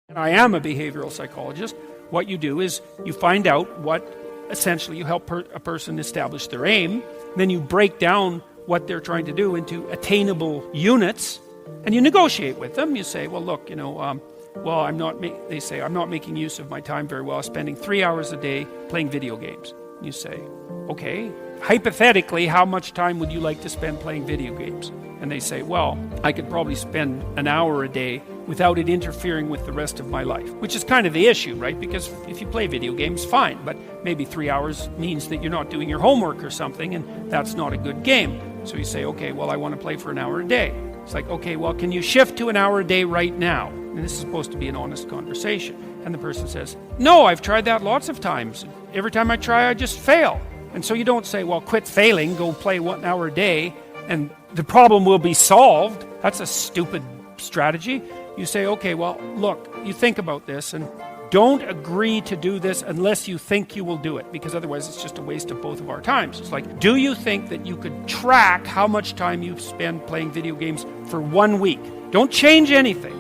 And I am a behavioral psychologist. What you do is you find out what, essentially, you help a person establish their aim, then you break down what they're trying to do into attainable units, and you negotiate with them. You say, well, look, they say, I'm not making use of my time very well, spending 3 hours a day playing video games. You say, okay, hypothetically, how much time would you like to spend playing video games? And they say, well, I could probably spend an hour a day without it interfering with the rest of my life, which is kind of the issue, right? Because if you play video games, fine, but maybe 3 hours means that you're not doing your homework or something, and that's not a good game. So you say, okay, well, I want to play for an hour a day. It's like, okay, well, can you shift to an hour a day right now? And this is supposed to be an honest conversation. And the person says, no, I've tried that lots of times. Every time I try, I just fail. And so you don't say, well, quit failing, go play 1 hour a day, and the problem will be solved. That's a stupid strategy. You say, okay, well, look, you think about this, and don't agree to do this unless you think you will do it, because otherwise it's just a waste of both of our times. It's like, do you think that you could track how much time you spend playing video games for 1 week? Don't change anything.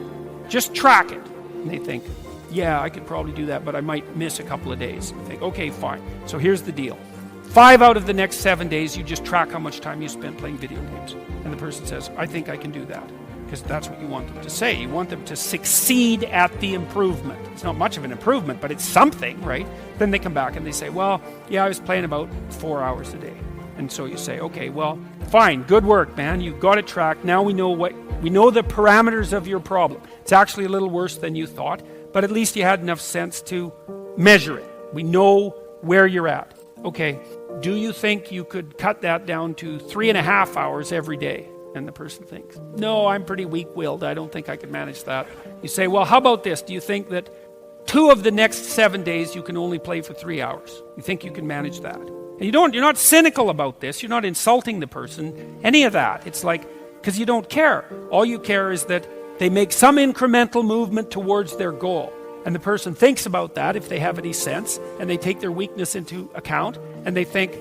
Just track it. And they think, yeah, I could probably do that, but I might miss a couple of days. You think, okay, fine. So here's the deal. 5 out of the next 7 days, you just track how much time you spent playing video games. And the person says, I think I can do that. Because that's what you want them to say. You want them to succeed at the improvement. It's not much of an improvement, but it's something, right? Then they come back and they say, well, yeah, I was playing about 4 hours a day. And so you say, okay, well, fine, good work, man. You've got it tracked. Now we know the parameters of your problem. It's actually a little worse than you thought, but at least you had enough sense to measure it. We know where you're at. Okay, do you think you could cut that down to 3.5 hours every day? And the person thinks, no, I'm pretty weak-willed. I don't think I can manage that. You say, well, how about this? Do you think that 2 of the next 7 days you can only play for 3 hours? You think you can manage that? And you're not cynical about this. You're not insulting the person, any of that. It's like, because you don't care. All you care is that they make some incremental movement towards their goal. And the person thinks about that, if they have any sense, and they take their weakness into account, and they think,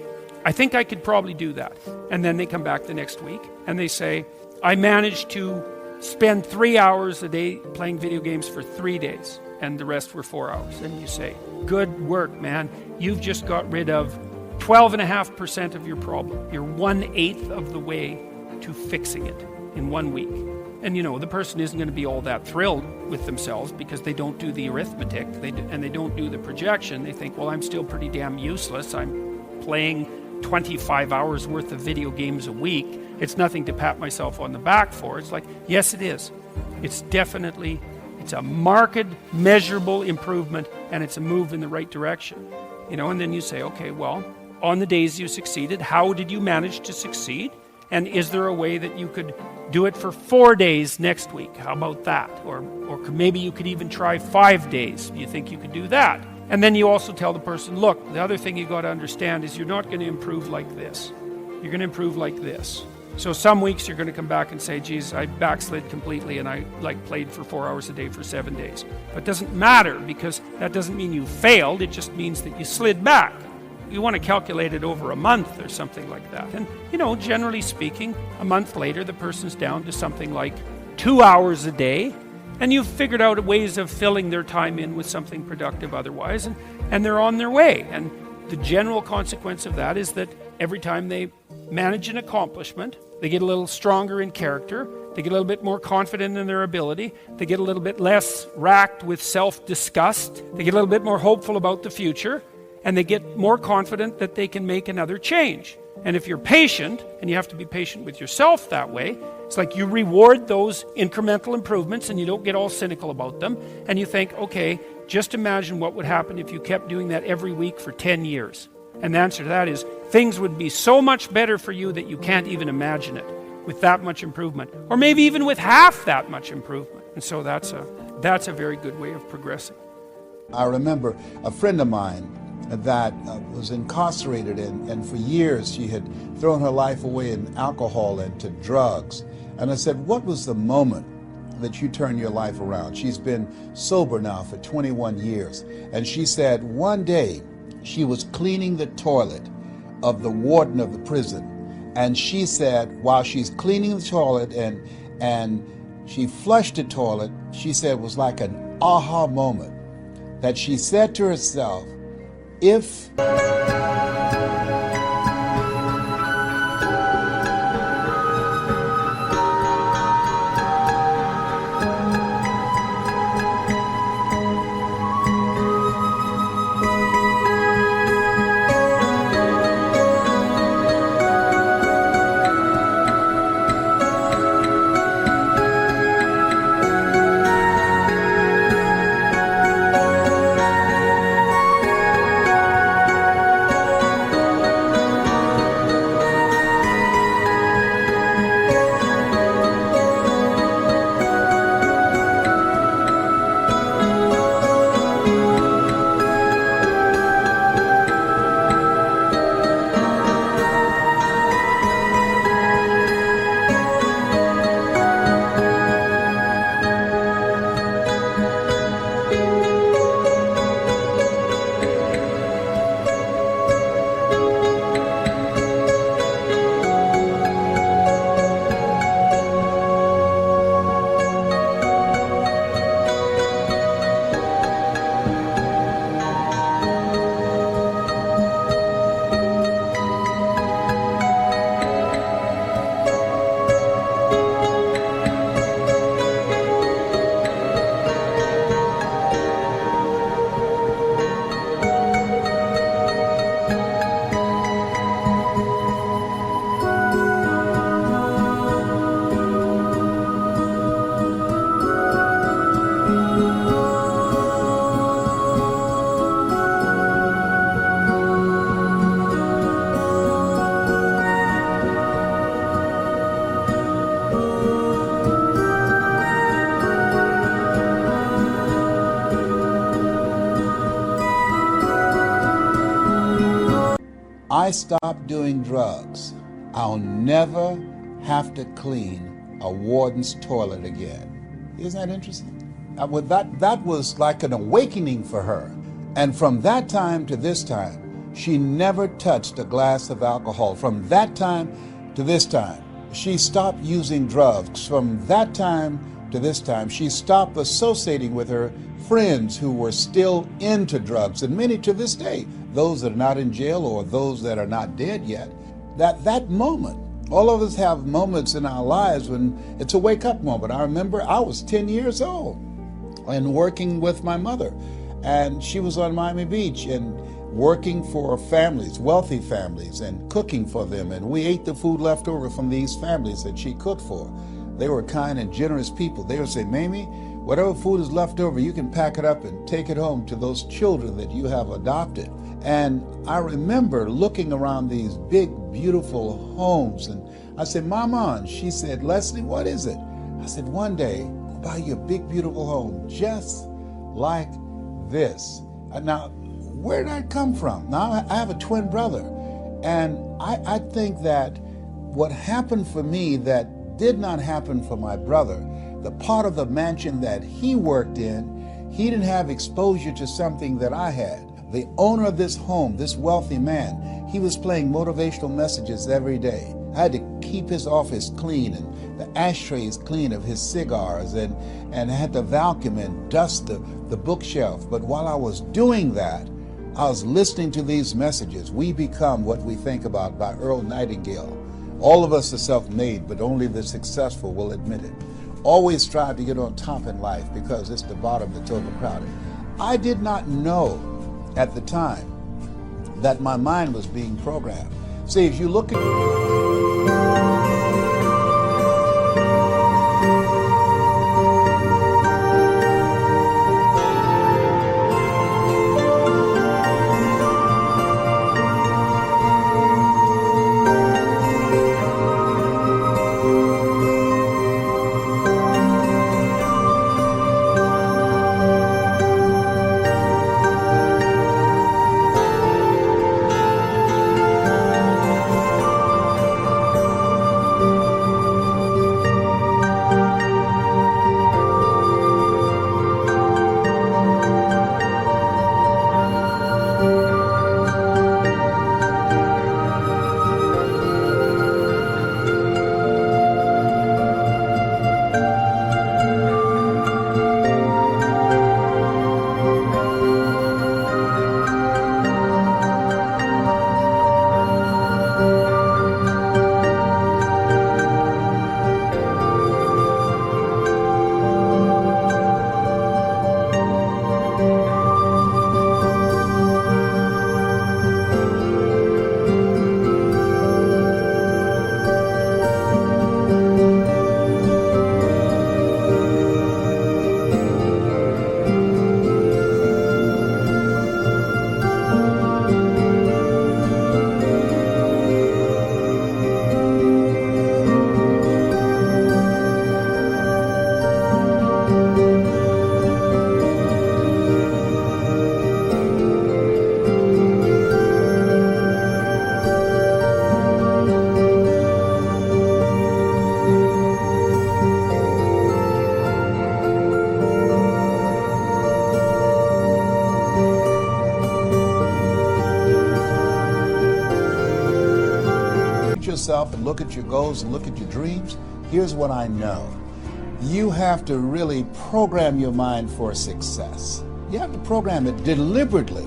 I think I could probably do that. And then they come back the next week and they say, I managed to spend 3 hours a day playing video games for 3 days, and the rest were 4 hours. And you say, good work, man. You've just got rid of 12.5% of your problem. You're 1/8 of the way to fixing it in 1 week. And the person isn't going to be all that thrilled with themselves because they don't do the arithmetic and they don't do the projection. They think, well, I'm still pretty damn useless. I'm playing 25 hours worth of video games a week. It's nothing to pat myself on the back for. It's like, yes, it is. It's a marked, measurable improvement, and it's a move in the right direction. And then you say, okay, well, on the days you succeeded, how did you manage to succeed? And is there a way that you could do it for 4 days next week? How about that? Or maybe you could even try 5 days. Do you think you could do that? And then you also tell the person, look, the other thing you've got to understand is you're not going to improve like this. You're going to improve like this. So some weeks you're going to come back and say, geez, I backslid completely and I played for 4 hours a day for 7 days. But it doesn't matter, because that doesn't mean you failed. It just means that you slid back. You want to calculate it over a month or something like that. And, generally speaking, a month later, the person's down to something like 2 hours a day. And you've figured out ways of filling their time in with something productive otherwise, and they're on their way. And the general consequence of that is that every time they manage an accomplishment, they get a little stronger in character, they get a little bit more confident in their ability, they get a little bit less racked with self-disgust, they get a little bit more hopeful about the future, and they get more confident that they can make another change. And if you're patient, and you have to be patient with yourself that way, it's like you reward those incremental improvements and you don't get all cynical about them. And you think, okay, just imagine what would happen if you kept doing that every week for 10 years. And the answer to that is, things would be so much better for you that you can't even imagine it with that much improvement. Or maybe even with half that much improvement. And so that's a very good way of progressing. I remember a friend of mine that was incarcerated, and for years she had thrown her life away in alcohol and to drugs. And I said, what was the moment that you turned your life around? She's been sober now for 21 years. And she said one day she was cleaning the toilet of the warden of the prison. And she said, while she's cleaning the toilet and she flushed the toilet, she said it was like an aha moment that she said to herself, if I stop doing drugs, I'll never have to clean a warden's toilet again. Isn't that interesting? That was like an awakening for her. And from that time to this time, she never touched a glass of alcohol. From that time to this time, she stopped using drugs. From that time to this time, she stopped associating with her friends who were still into drugs, and many to this day, those that are not in jail or those that are not dead yet. That moment, all of us have moments in our lives when it's a wake-up moment. I remember I was 10 years old and working with my mother, and she was on Miami Beach and working for families, wealthy families, and cooking for them, and we ate the food left over from these families that she cooked for. They were kind and generous people. They would say, Mamie, whatever food is left over, you can pack it up and take it home to those children that you have adopted. And I remember looking around these big, beautiful homes, and I said, Mama, and she said, Leslie, what is it? I said, one day, I'll buy you a big, beautiful home just like this. Now, where did that come from? Now, I have a twin brother, and I think that what happened for me that did not happen for my brother, the part of the mansion that he worked in, he didn't have exposure to something that I had. The owner of this home, this wealthy man, he was playing motivational messages every day. I had to keep his office clean and the ashtrays clean of his cigars, and I had to vacuum and dust the bookshelf. But while I was doing that, I was listening to these messages. We become what we think about, by Earl Nightingale. All of us are self-made, but only the successful will admit it. Always strive to get on top in life, because it's the bottom that's overcrowded. I did not know at the time that my mind was being programmed. See, if you look at yourself and look at your goals and look at your dreams, here's what I know. You have to really program your mind for success. You have to program it deliberately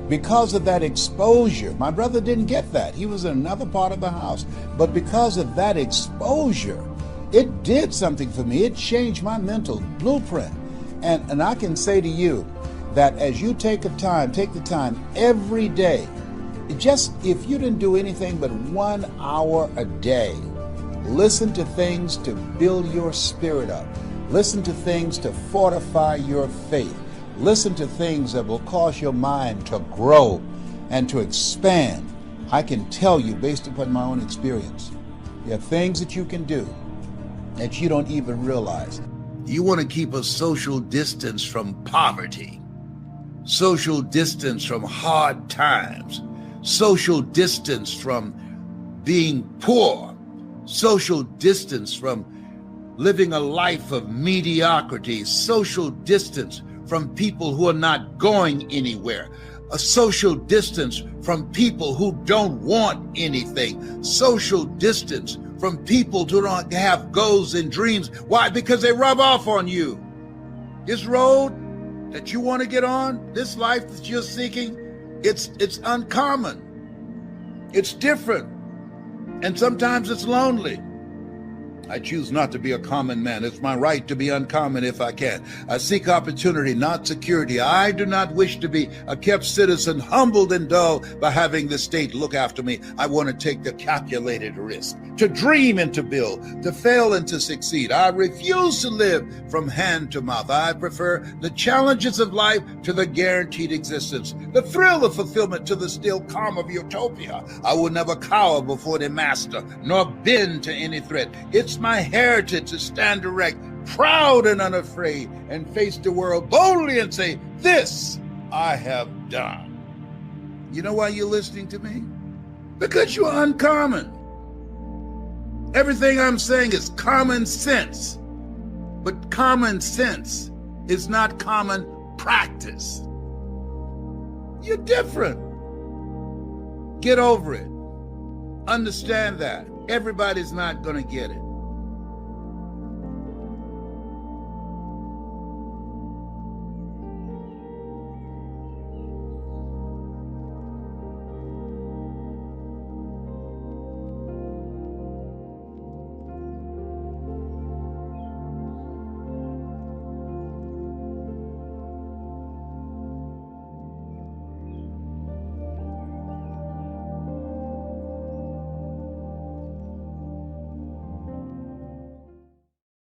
because of that exposure. My brother didn't get that. He was in another part of the house. But because of that exposure, it did something for me. It changed my mental blueprint. And I can say to you that as you take the time every day, just if you didn't do anything but 1 hour a day, listen to things to build your spirit up. Listen to things to fortify your faith. Listen to things that will cause your mind to grow and to expand. I can tell you, based upon my own experience, there are things that you can do that you don't even realize. You want to keep a social distance from poverty, social distance from hard times, social distance from being poor, social distance from living a life of mediocrity, social distance from people who are not going anywhere, a social distance from people who don't want anything, social distance from people who don't have goals and dreams. Why? Because they rub off on you. This road that you want to get on, this life that you're seeking, it's uncommon. It's different. And sometimes it's lonely. I choose not to be a common man. It's my right to be uncommon if I can. I seek opportunity, not security. I do not wish to be a kept citizen, humbled and dull by having the state look after me. I want to take the calculated risk, to dream and to build, to fail and to succeed. I refuse to live from hand to mouth. I prefer the challenges of life to the guaranteed existence, the thrill of fulfillment to the still calm of utopia. I will never cower before the master, nor bend to any threat. It's my heritage to stand erect, proud and unafraid, and face the world boldly and say, this I have done. You know why you're listening to me? Because you're uncommon. Everything I'm saying is common sense, but common sense is not common practice. You're different. Get over it. Understand that. Everybody's not going to get it.